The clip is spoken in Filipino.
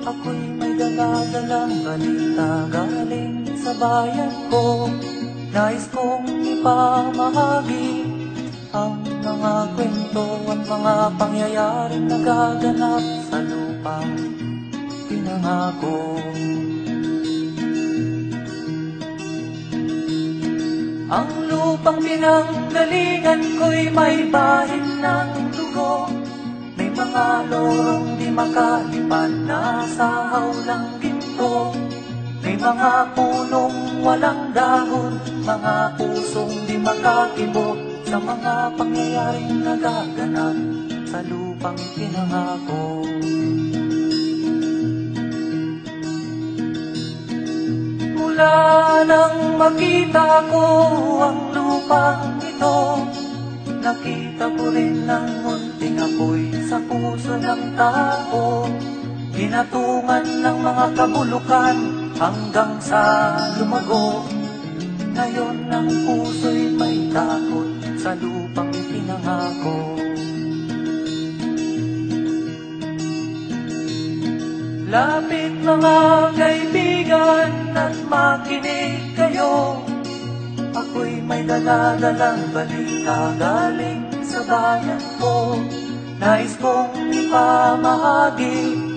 Ako'y may dala-dalang balita galing sa bayan ko. Nais kong ipamahagi ang mga kwento at mga pangyayaring nagaganap sa lupang pinangako. Ang lupang pinanggalingan ko'y may bahin ng dugo. May mga lorong di makalipan na sa hawlang ginto. May mga punong walang dahon, mga pusong di makakibo sa mga pangyayaring nagaganap sa lupang pinangako. Mula nang makita ko ang lupang ito, nakita ko rin ang munting apoy sa puso ng tao. Hinatungan ng mga kabulukan hanggang sa lumago. Ngayon ang puso'y may takot sa lupang ipinangako. Lapit mga kaibigan at makinig kayo. Ako'y may dala-dalang balita galing sa bayan ko. Nais kong ipamahagi